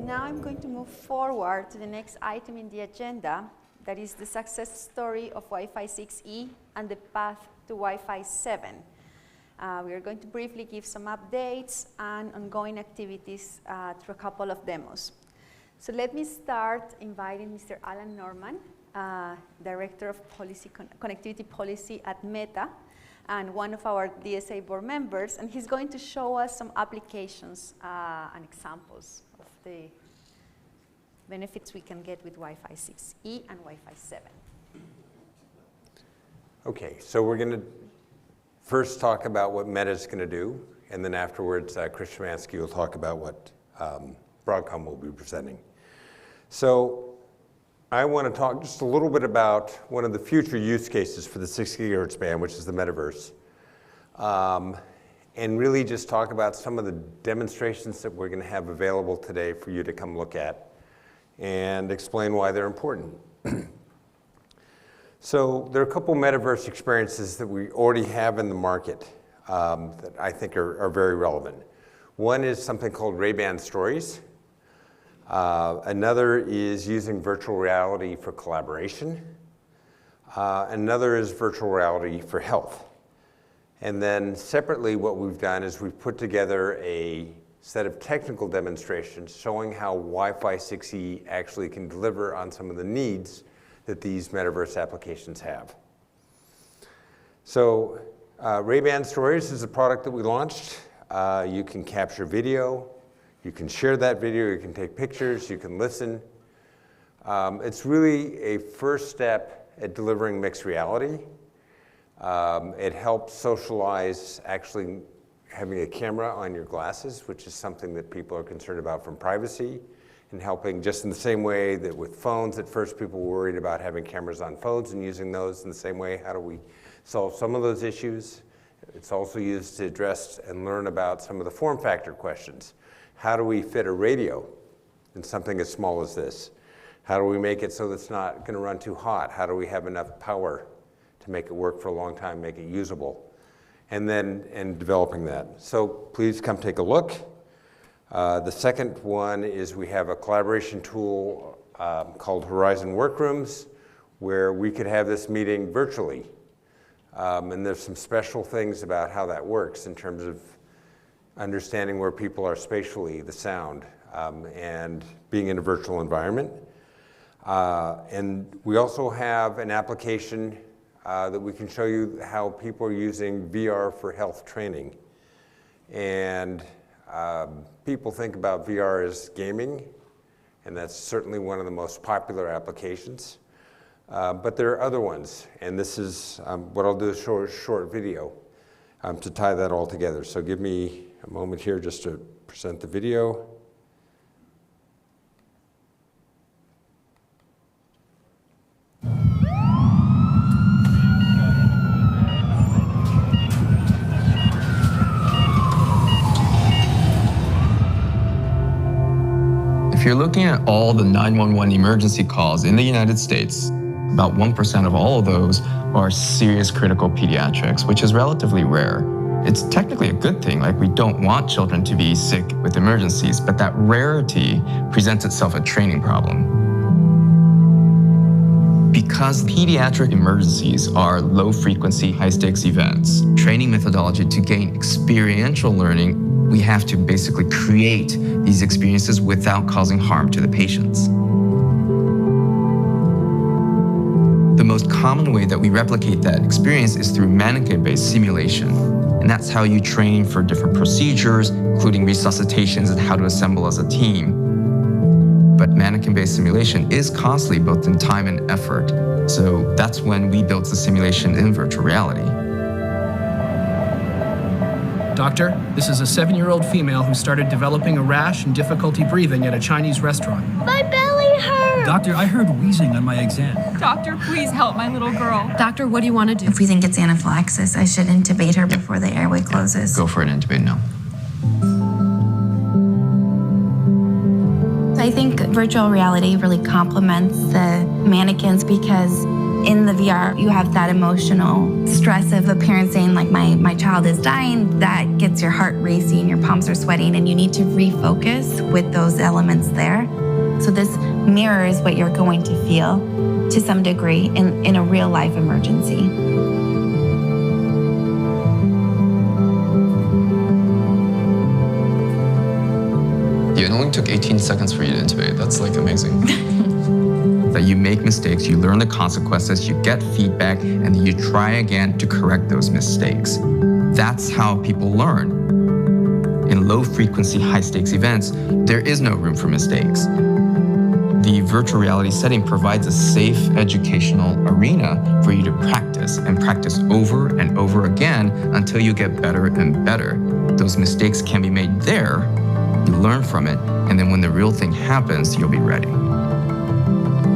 Now I'm going to move forward to the next item in the agenda, that is the success story of Wi-Fi 6E and the path to Wi-Fi 7. We are going to briefly give some updates and ongoing activities through a couple of demos. So let me start inviting Mr. Alan Norman, Director of Connectivity Policy at Meta, and one of our DSA board members, and he's going to show us some applications and examples of the benefits we can get with Wi-Fi 6E and Wi-Fi 7. Okay, so we're going to first talk about what Meta is going to do, and then afterwards, Chris Szymanski will talk about what Broadcom will be presenting. So I want to talk just a little bit about one of the future use cases for the 6 gigahertz band, which is the metaverse, and really just talk about some of the demonstrations that we're going to have available today for you to come look at and explain why they're important. So there are a couple metaverse experiences that we already have in the market that I think are very relevant. One is something called Ray-Ban Stories. Another is using virtual reality for collaboration. Another is virtual reality for health. And then separately, what we've done is we've put together a set of technical demonstrations showing how Wi-Fi 6E actually can deliver on some of the needs that these metaverse applications have. So Ray-Ban Stories is a product that we launched. You can capture video, you can share that video, you can take pictures, you can listen. It's really a first step at delivering mixed reality. It helps socialize actually having a camera on your glasses, which is something that people are concerned about from privacy, and helping just in the same way that with phones, at first people were worried about having cameras on phones and using those in the same way. How do we solve some of those issues? It's also used to address and learn about some of the form factor questions. How do we fit a radio in something as small as this? How do we make it so that it's not going to run too hot? How do we have enough power to make it work for a long time, make it usable? And then developing that. So please come take a look. The second one is we have a collaboration tool called Horizon Workrooms, where we could have this meeting virtually. And there's some special things about how that works in terms of understanding where people are spatially, the sound, and being in a virtual environment. And we also have an application that we can show you how people are using VR for health training. And people think about VR as gaming, and that's certainly one of the most popular applications. But there are other ones, and this is what I'll do is show a short video to tie that all together. So give me a moment here just to present the video. If you're looking at all the 911 emergency calls in the United States, about 1% of all of those are serious critical pediatrics, which is relatively rare. It's technically a good thing, like we don't want children to be sick with emergencies, but that rarity presents itself a training problem. Because pediatric emergencies are low-frequency, high-stakes events, training methodology to gain experiential learning, we have to basically create these experiences without causing harm to the patients. The most common way that we replicate that experience is through mannequin-based simulation. And that's how you train for different procedures, including resuscitations and how to assemble as a team. But mannequin-based simulation is costly both in time and effort. So that's when we built the simulation in virtual reality. Doctor, this is a 7-year-old female who started developing a rash and difficulty breathing at a Chinese restaurant. My belly hurts! Doctor, I heard wheezing on my exam. Doctor, please help my little girl. Doctor, what do you want to do? If we think it's anaphylaxis, I should intubate her before the airway closes. Go for an intubate now. I think virtual reality really complements the mannequins because In the VR, you have that emotional stress of a parent saying, like, my child is dying. That gets your heart racing, your palms are sweating, and you need to refocus with those elements there. So this mirrors what you're going to feel to some degree in a real life emergency. It only took 18 seconds for you to intubate. That's like amazing. That you make mistakes, you learn the consequences, you get feedback, and then you try again to correct those mistakes. That's how people learn. In low frequency, high stakes events, there is no room for mistakes. The virtual reality setting provides a safe educational arena for you to practice and practice over and over again until you get better and better. Those mistakes can be made there, you learn from it, and then when the real thing happens, you'll be ready.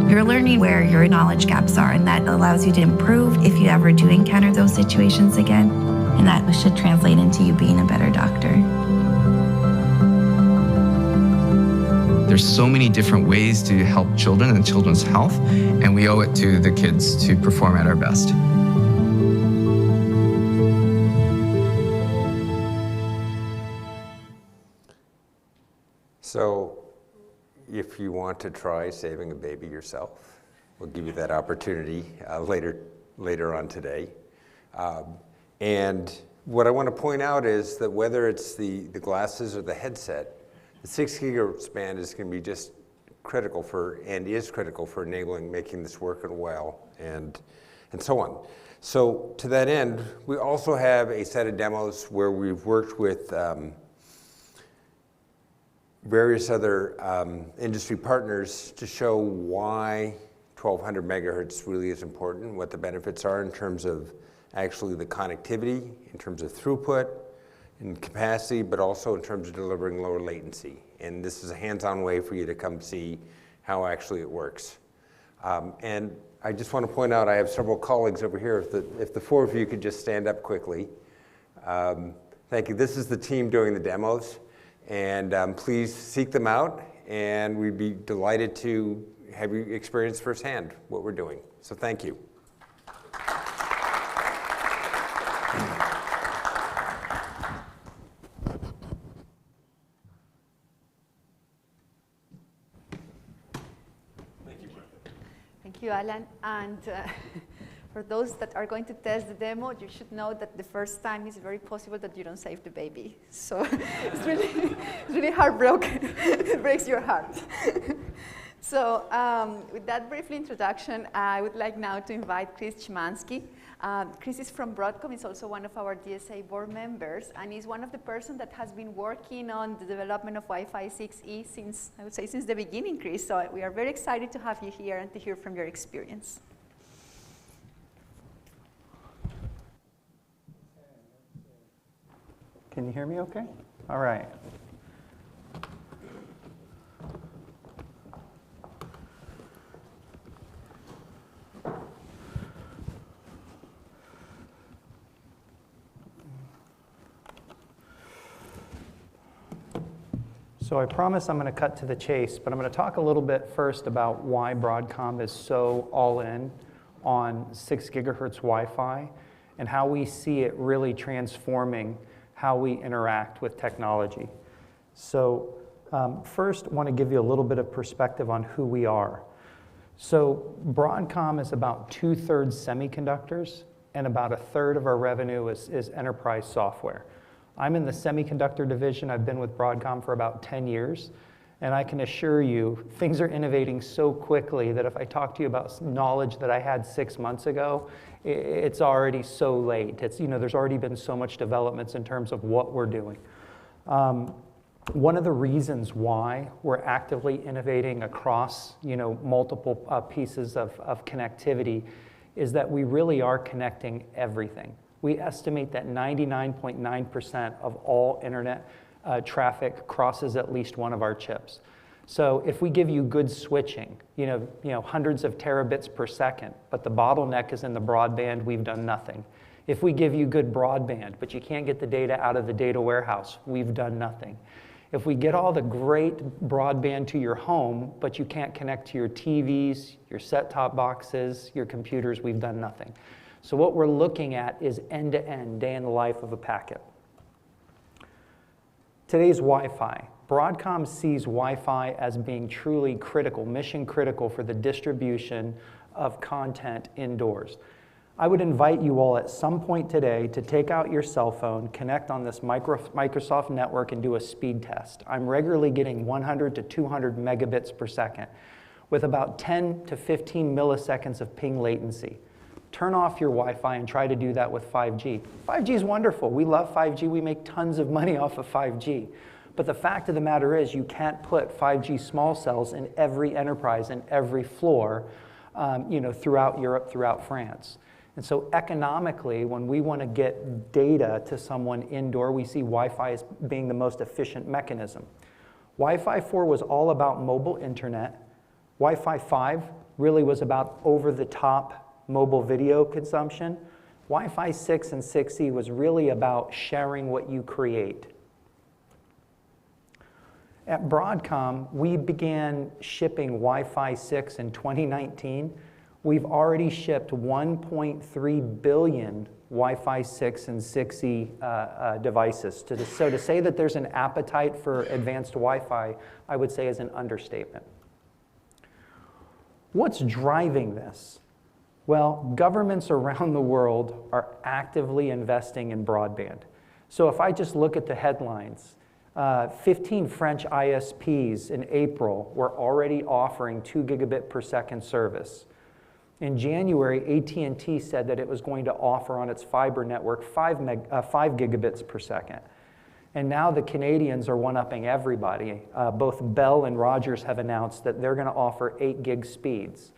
You're learning where your knowledge gaps are, and that allows you to improve if you ever do encounter those situations again. And that should translate into you being a better doctor. There's so many different ways to help children and children's health, and we owe it to the kids to perform at our best. So if you want to try saving a baby yourself, we'll give you that opportunity later on today. And what I want to point out is that whether it's the glasses or the headset, the 6 gigahertz band is going to be just critical for, and is critical for enabling making this work well, and so on. So to that end, we also have a set of demos where we've worked with various other industry partners to show why 1200 megahertz really is important, what the benefits are in terms of actually the connectivity, in terms of throughput and capacity, but also in terms of delivering lower latency. And this is a hands-on way for you to come see how actually it works. And I just want to point out, I have several colleagues over here. If the four of you could just stand up quickly. Thank you. This is the team doing the demos. And please seek them out, and we'd be delighted to have you experience firsthand what we're doing. So thank you. Thank you, Alan. And for those that are going to test the demo, you should know that the first time is very possible that you don't save the baby. So it's really heartbroken. It breaks your heart. So with that brief introduction, I would like now to invite Chris Chimansky. Chris is from Broadcom. He's also one of our DSA board members, and he's one of the persons that has been working on the development of Wi-Fi 6E since, I would say, since the beginning, Chris. So we are very excited to have you here and to hear from your experience. Can you hear me okay? All right. So I promise I'm going to cut to the chase, but I'm going to talk a little bit first about why Broadcom is so all in on 6 gigahertz Wi-Fi and how we see it really transforming how we interact with technology. So first, I want to give you a little bit of perspective on who we are. So Broadcom is about 2/3 semiconductors, and about 1/3 of our revenue is enterprise software. I'm in the semiconductor division. I've been with Broadcom for about 10 years, and I can assure you, things are innovating so quickly that if I talk to you about knowledge that I had 6 months ago, it's already so late. It's, there's already been so much developments in terms of what we're doing. One of the reasons why we're actively innovating across, multiple pieces of connectivity is that we really are connecting everything. We estimate that 99.9% of all internet traffic crosses at least one of our chips. So if we give you good switching, hundreds of terabits per second, but the bottleneck is in the broadband, we've done nothing. If we give you good broadband, but you can't get the data out of the data warehouse, we've done nothing. If we get all the great broadband to your home, but you can't connect to your TVs, your set-top boxes, your computers, we've done nothing. So what we're looking at is end-to-end, day in the life of a packet. Today's Wi-Fi. Broadcom sees Wi-Fi as being truly critical, mission critical for the distribution of content indoors. I would invite you all at some point today to take out your cell phone, connect on this Microsoft network and do a speed test. I'm regularly getting 100 to 200 megabits per second with about 10 to 15 milliseconds of ping latency. Turn off your Wi-Fi and try to do that with 5G. 5G is wonderful. We love 5G. We make tons of money off of 5G. But the fact of the matter is you can't put 5G small cells in every enterprise and every floor throughout Europe, throughout France. And so economically, when we want to get data to someone indoor, we see Wi-Fi as being the most efficient mechanism. Wi-Fi 4 was all about mobile internet. Wi-Fi 5 really was about over-the-top mobile video consumption. Wi-Fi 6 and 6E was really about sharing what you create. At Broadcom, we began shipping Wi-Fi 6 in 2019. We've already shipped 1.3 billion Wi-Fi 6 and 6E devices. So to say that there's an appetite for advanced Wi-Fi, I would say is an understatement. What's driving this? Well, governments around the world are actively investing in broadband. So if I just look at the headlines, 15 French ISPs in April were already offering 2 gigabit per second service. In January, AT&T said that it was going to offer on its fiber network 5 gigabits per second. And now the Canadians are one-upping everybody. Both Bell and Rogers have announced that they're going to offer 8 gig speeds.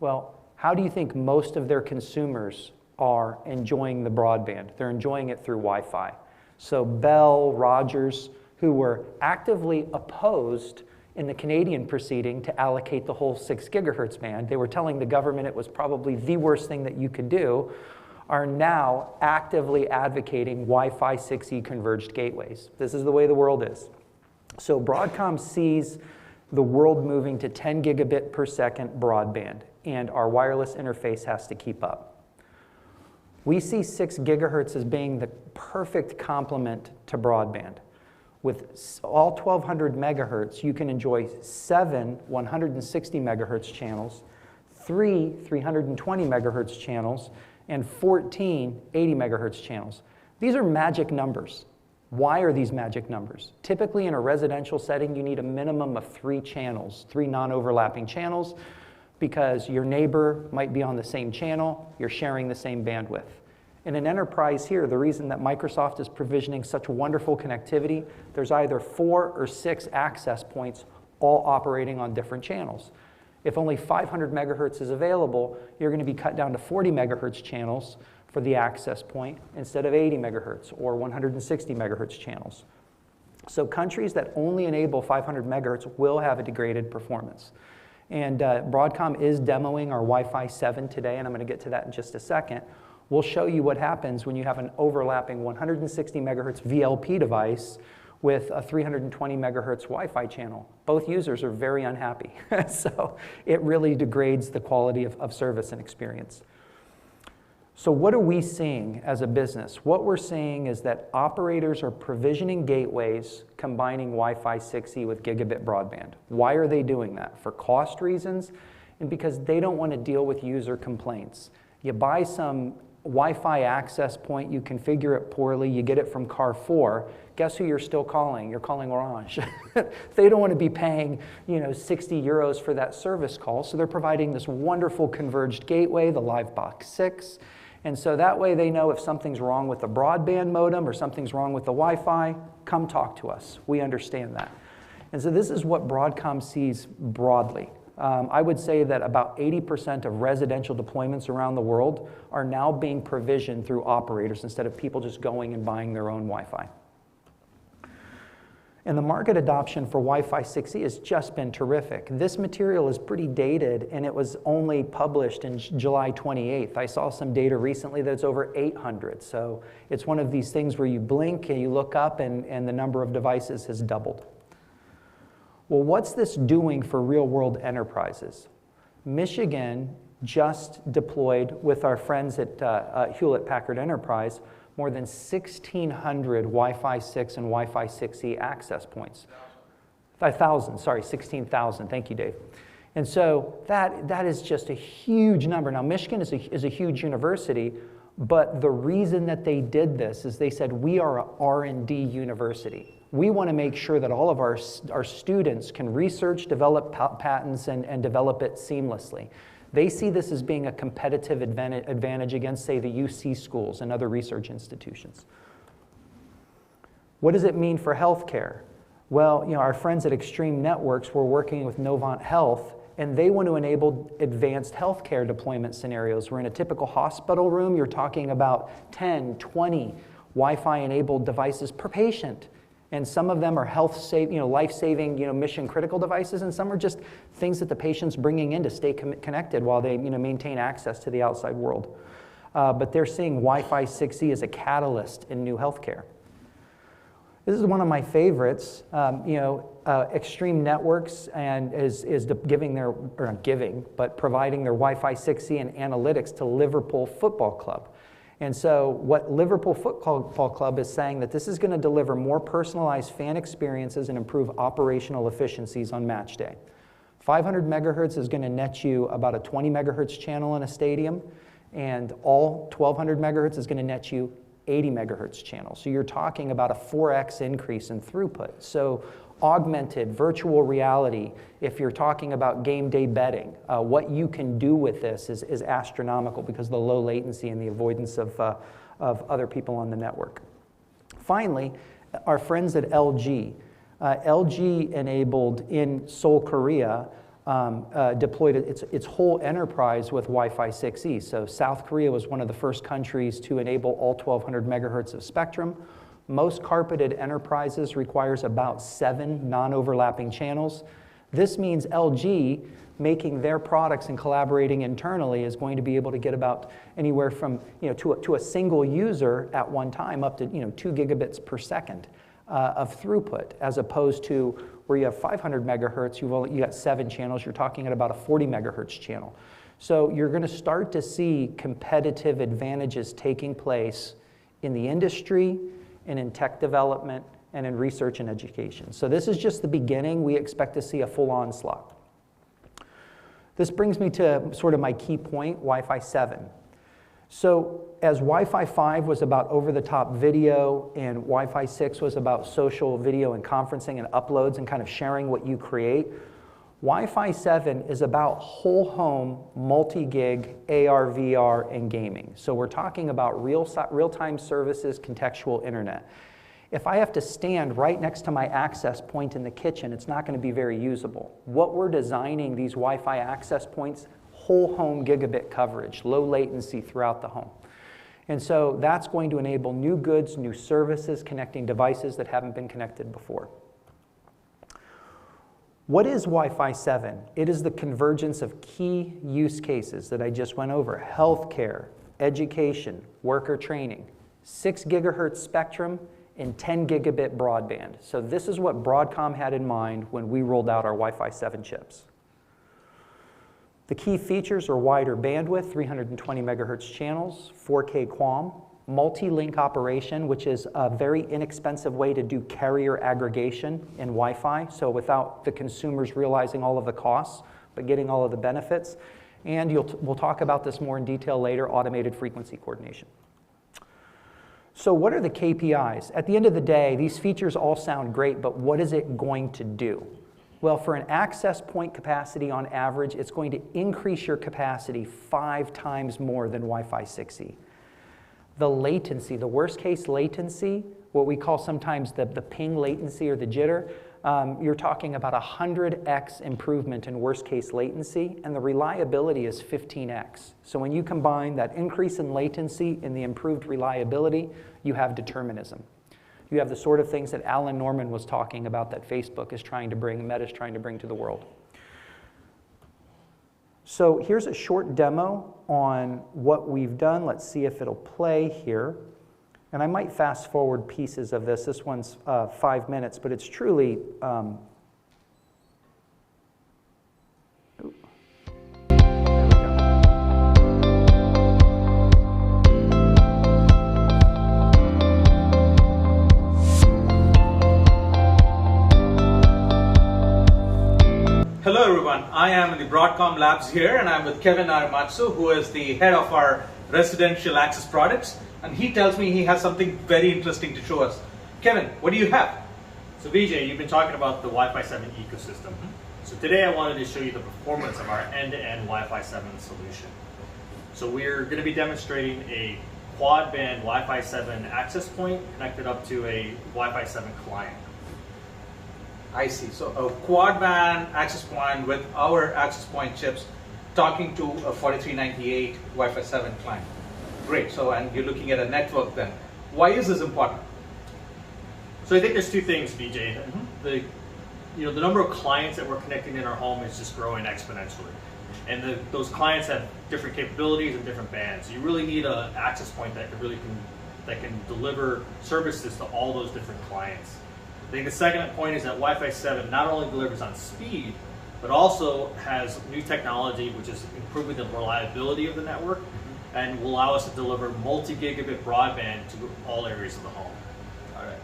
Well, how do you think most of their consumers are enjoying the broadband? They're enjoying it through Wi-Fi. So Bell, Rogers, who were actively opposed in the Canadian proceeding to allocate the whole 6 gigahertz band, they were telling the government it was probably the worst thing that you could do, are now actively advocating Wi-Fi 6E converged gateways. This is the way the world is. So Broadcom sees the world moving to 10 gigabit per second broadband, and our wireless interface has to keep up. We see 6 gigahertz as being the perfect complement to broadband. With all 1200 megahertz, you can enjoy 7 160 megahertz channels, 3 320 megahertz channels, and 14 80 megahertz channels. These are magic numbers. Why are these magic numbers? Typically in a residential setting, you need a minimum of 3 channels, 3 non-overlapping channels, because your neighbor might be on the same channel, you're sharing the same bandwidth. In an enterprise here, the reason that Microsoft is provisioning such wonderful connectivity, there's either 4 or 6 access points all operating on different channels. If only 500 megahertz is available, you're going to be cut down to 40 megahertz channels for the access point instead of 80 megahertz or 160 megahertz channels. So countries that only enable 500 megahertz will have a degraded performance. And Broadcom is demoing our Wi-Fi 7 today, and I'm going to get to that in just a second. We'll show you what happens when you have an overlapping 160 megahertz VLP device with a 320 megahertz Wi-Fi channel. Both users are very unhappy. So it really degrades the quality of service and experience. So what are we seeing as a business? What we're seeing is that operators are provisioning gateways combining Wi-Fi 6E with gigabit broadband. Why are they doing that? For cost reasons and because they don't want to deal with user complaints. You buy some Wi-Fi access point, you configure it poorly, you get it from Carrefour, guess who you're still calling? You're calling Orange. They don't want to be paying 60 euros for that service call, so they're providing this wonderful converged gateway, the Livebox 6, and so that way they know if something's wrong with the broadband modem or something's wrong with the Wi-Fi, come talk to us. We understand that. And so this is what Broadcom sees broadly. I would say that about 80% of residential deployments around the world are now being provisioned through operators instead of people just going and buying their own Wi-Fi. And the market adoption for Wi-Fi 6E has just been terrific. This material is pretty dated, and it was only published in July 28th. I saw some data recently that's over 800. So it's one of these things where you blink and you look up and the number of devices has doubled. Well, what's this doing for real-world enterprises? Michigan just deployed with our friends at Hewlett-Packard Enterprise more than 1,600 Wi-Fi 6 and Wi-Fi 6E access points. 1,000, sorry, 16,000. Thank you, Dave. And so that is just a huge number. Now, Michigan is a huge university, but the reason that they did this is they said, we are a R&D university. We want to make sure that all of our students can research, develop patents, and develop it seamlessly. They see this as being a competitive advantage against, say, the UC schools and other research institutions. What does it mean for healthcare? Well, our friends at Extreme Networks were working with Novant Health, and they want to enable advanced healthcare deployment scenarios. Where in a typical hospital room, you're talking about 10, 20 Wi-Fi enabled devices per patient. And some of them are life-saving, mission-critical devices, and some are just things that the patient's bringing in to stay connected while they, maintain access to the outside world. But they're seeing Wi-Fi 6E as a catalyst in new healthcare. This is one of my favorites. Extreme Networks and is providing their Wi-Fi 6E and analytics to Liverpool Football Club. And so what Liverpool Football Club is saying that this is going to deliver more personalized fan experiences and improve operational efficiencies on match day. 500 megahertz is going to net you about a 20 megahertz channel in a stadium, and all 1200 megahertz is going to net you 80 megahertz channel. So you're talking about a 4x increase in throughput. So augmented virtual reality, if you're talking about game day betting, what you can do with this is astronomical because of the low latency and the avoidance of other people on the network. Finally, our friends at LG. LG enabled in Seoul, Korea, deployed its whole enterprise with Wi-Fi 6E. So South Korea was one of the first countries to enable all 1200 megahertz of spectrum. Most carpeted enterprises requires about 7 non-overlapping channels. This means LG, making their products and collaborating internally, is going to be able to get about anywhere from to a single user at one time up to 2 gigabits per second of throughput, as opposed to where you have 500 megahertz, you got 7 channels, you're talking at about a 40 megahertz channel. So you're going to start to see competitive advantages taking place in the industry, and in tech development, and in research and education. So this is just the beginning. We expect to see a full onslaught. This brings me to sort of my key point, Wi-Fi 7. So as Wi-Fi 5 was about over-the-top video, and Wi-Fi 6 was about social video and conferencing and uploads and kind of sharing what you create, Wi-Fi 7 is about whole home, multi-gig, AR, VR, and gaming. So we're talking about real-time services, contextual internet. If I have to stand right next to my access point in the kitchen, it's not going to be very usable. What we're designing these Wi-Fi access points, whole home gigabit coverage, low latency throughout the home. And so that's going to enable new goods, new services, connecting devices that haven't been connected before. What is Wi-Fi 7? It is the convergence of key use cases that I just went over: healthcare, education, worker training, 6 gigahertz spectrum, and 10 gigabit broadband. So this is what Broadcom had in mind when we rolled out our Wi-Fi 7 chips. The key features are wider bandwidth, 320 megahertz channels, 4K QAM, multi-link operation, which is a very inexpensive way to do carrier aggregation in Wi-Fi, so without the consumers realizing all of the costs, but getting all of the benefits. And we'll talk about this more in detail later, automated frequency coordination. So what are the KPIs? At the end of the day, these features all sound great, but what is it going to do? Well, for an access point capacity on average, it's going to increase your capacity 5 times more than Wi-Fi 6E. The latency, the worst case latency, what we call sometimes the ping latency or the jitter, you're talking about 100x improvement in worst case latency, and the reliability is 15x. So when you combine that increase in latency and the improved reliability, you have determinism. You have the sort of things that Alan Norman was talking about that Facebook is trying to bring, Meta is trying to bring to the world. So here's a short demo on what we've done. Let's see if it'll play here. And I might fast forward pieces of this. This one's 5 minutes, but it's truly Hello everyone, I am in the Broadcom labs here and I'm with Kevin Aramatsu, who is the head of our residential access products, and he tells me he has something very interesting to show us. Kevin, what do you have? So Vijay, you've been talking about the Wi-Fi 7 ecosystem. So today I wanted to show you the performance of our end-to-end Wi-Fi 7 solution. So we're going to be demonstrating a quad-band Wi-Fi 7 access point connected up to a Wi-Fi 7 client. I see. So a quad band access point with our access point chips talking to a 4398 Wi-Fi 7 client. Great. So, and you're looking at a network then. Why is this important? So I think there's two things, Vijay. The number of clients that we're connecting in our home is just growing exponentially. And those clients have different capabilities and different bands. You really need an access point that can deliver services to all those different clients. I think the second point is that Wi-Fi 7 not only delivers on speed, but also has new technology which is improving the reliability of the network and will allow us to deliver multi-gigabit broadband to all areas of the home. All right.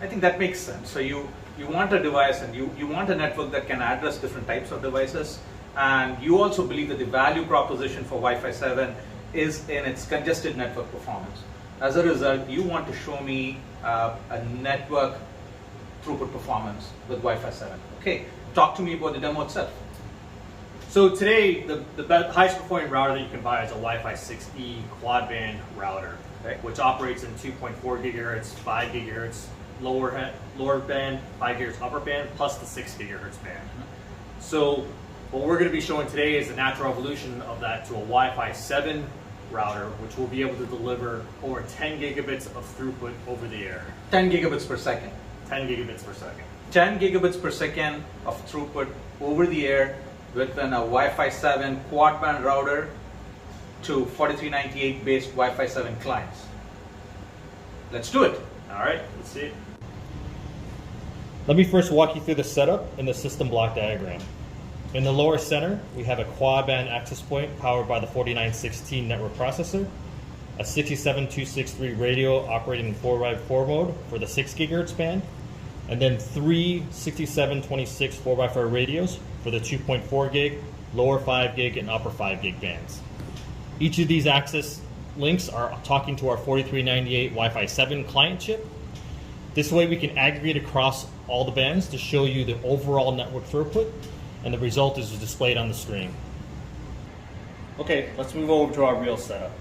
I think that makes sense. So you want a device and you want a network that can address different types of devices, and you also believe that the value proposition for Wi-Fi 7 is in its congested network performance. As a result, you want to show me a network throughput performance with Wi-Fi 7. Okay, talk to me about the demo itself. So today, the highest performing router that you can buy is a Wi-Fi 6E quad band router, okay, which operates in 2.4 gigahertz, 5 gigahertz, lower band, 5 gigahertz upper band, plus the 6 gigahertz band. So what we're going to be showing today is the natural evolution of that to a Wi-Fi 7 router, which will be able to deliver over 10 gigabits of throughput over the air. 10 gigabits per second. 10 gigabits per second. 10 gigabits per second of throughput over the air within a Wi-Fi 7 quad band router to 4398 based Wi-Fi 7 clients. Let's do it. All right, let's see it. Let me first walk you through the setup and the system block diagram. In the lower center, we have a quad band access point powered by the 4916 network processor, a 67263 radio operating in 4x4 mode for the 6 gigahertz band, and then 3 6726 4x4 radios for the 2.4 gig, lower 5 gig, and upper 5 gig bands. Each of these access links are talking to our 4398 Wi-Fi 7 client chip. This way we can aggregate across all the bands to show you the overall network throughput, and the result is displayed on the screen. Okay, let's move over to our real setup.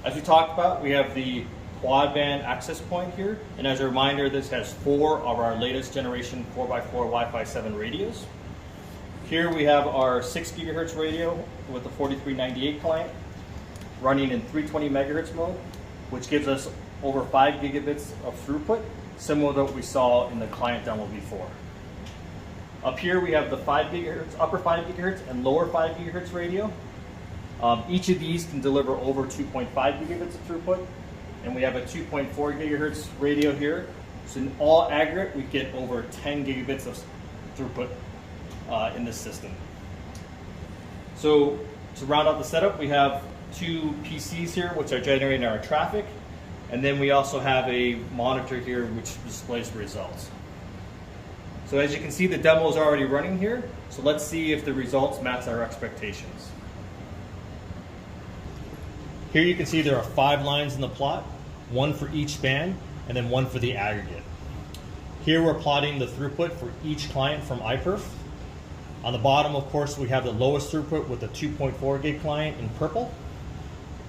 As we talked about, we have the quad band access point here, and as a reminder, this has 4 of our latest generation 4x4 Wi-Fi 7 radios. Here we have our 6 gigahertz radio with the 4398 client running in 320 megahertz mode, which gives us over 5 gigabits of throughput, similar to what we saw in the client demo before. Up here we have the 5 gigahertz, upper 5 gigahertz and lower 5 gigahertz radio. Each of these can deliver over 2.5 gigabits of throughput, and we have a 2.4 gigahertz radio here. So in all aggregate, we get over 10 gigabits of throughput in this system. So to round out the setup, we have 2 PCs here which are generating our traffic, and then we also have a monitor here which displays the results. So as you can see, the demo is already running here, so let's see if the results match our expectations. Here you can see there are 5 lines in the plot, 1 for each band, and then 1 for the aggregate. Here we're plotting the throughput for each client from iPerf. On the bottom, of course, we have the lowest throughput with the 2.4 gig client in purple.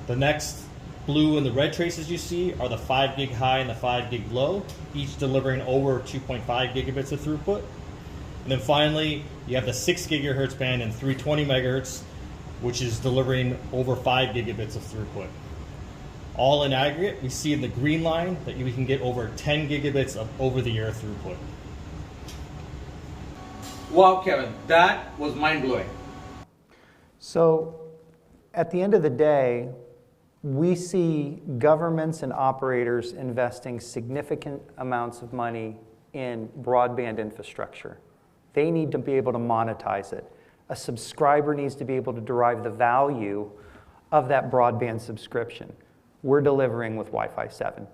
The next blue and the red traces you see are the 5 gig high and the 5 gig low, each delivering over 2.5 gigabits of throughput. And then finally, you have the 6 gigahertz band and 320 megahertz, which is delivering over 5 gigabits of throughput. All in aggregate, we see in the green line that we can get over 10 gigabits of over-the-air throughput. Wow, Kevin, that was mind-blowing. So at the end of the day, we see governments and operators investing significant amounts of money in broadband infrastructure. They need to be able to monetize it. A subscriber needs to be able to derive the value of that broadband subscription. We're delivering with Wi-Fi 7.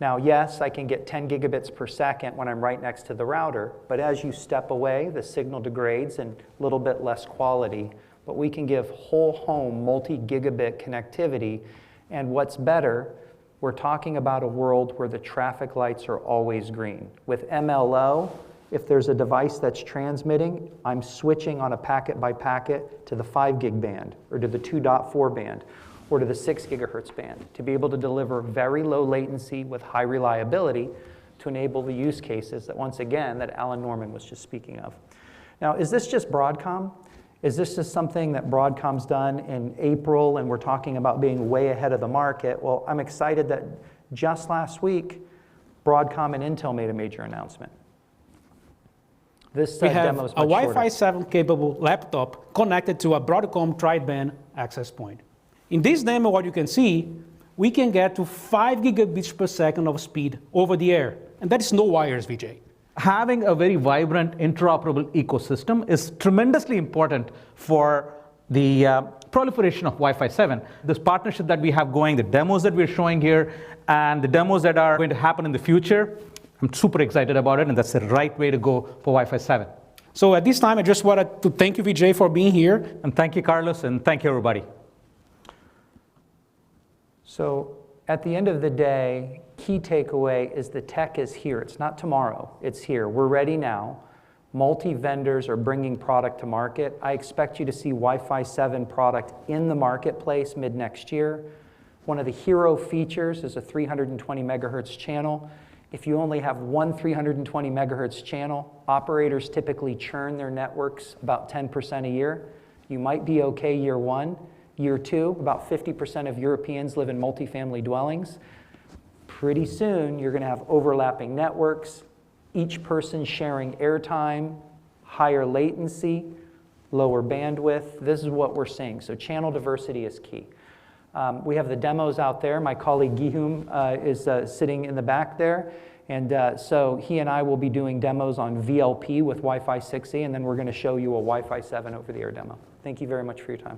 Now, yes, I can get 10 gigabits per second when I'm right next to the router, but as you step away, the signal degrades and a little bit less quality, but we can give whole home multi-gigabit connectivity, and what's better, we're talking about a world where the traffic lights are always green. With MLO, if there's a device that's transmitting, I'm switching on a packet by packet to the 5 gig band, or to the 2.4 band, or to the 6 gigahertz band, to be able to deliver very low latency with high reliability to enable the use cases that, once again, that Alan Norman was just speaking of. Now, is this just Broadcom? Is this just something that Broadcom's done in April and we're talking about being way ahead of the market? Well, I'm excited that just last week, Broadcom and Intel made a major announcement. This we have demo is a much Wi-Fi shorter. 7 capable laptop connected to a Broadcom tri-band access point. In this demo, what you can see, we can get to 5 gigabits per second of speed over the air. And that is no wires, Vijay. Having a very vibrant, interoperable ecosystem is tremendously important for the proliferation of Wi-Fi 7. This partnership that we have going, the demos that we're showing here, and the demos that are going to happen in the future, I'm super excited about it, and that's the right way to go for Wi-Fi 7. So at this time, I just wanted to thank you, Vijay, for being here. And thank you, Carlos, and thank you, everybody. So at the end of the day, key takeaway is the tech is here. It's not tomorrow, it's here. We're ready now. Multi-vendors are bringing product to market. I expect you to see Wi-Fi 7 product in the marketplace mid-next year. One of the hero features is a 320 megahertz channel. If you only have one 320 megahertz channel, operators typically churn their networks about 10% a year. You might be okay year one. Year two, about 50% of Europeans live in multifamily dwellings. Pretty soon, you're going to have overlapping networks, each person sharing airtime, higher latency, lower bandwidth. This is what we're seeing. So channel diversity is key. We have the demos out there. My colleague Gihum is sitting in the back there. And so he and I will be doing demos on VLP with Wi-Fi 6E, and then we're going to show you a Wi-Fi 7 over-the-air demo. Thank you very much for your time.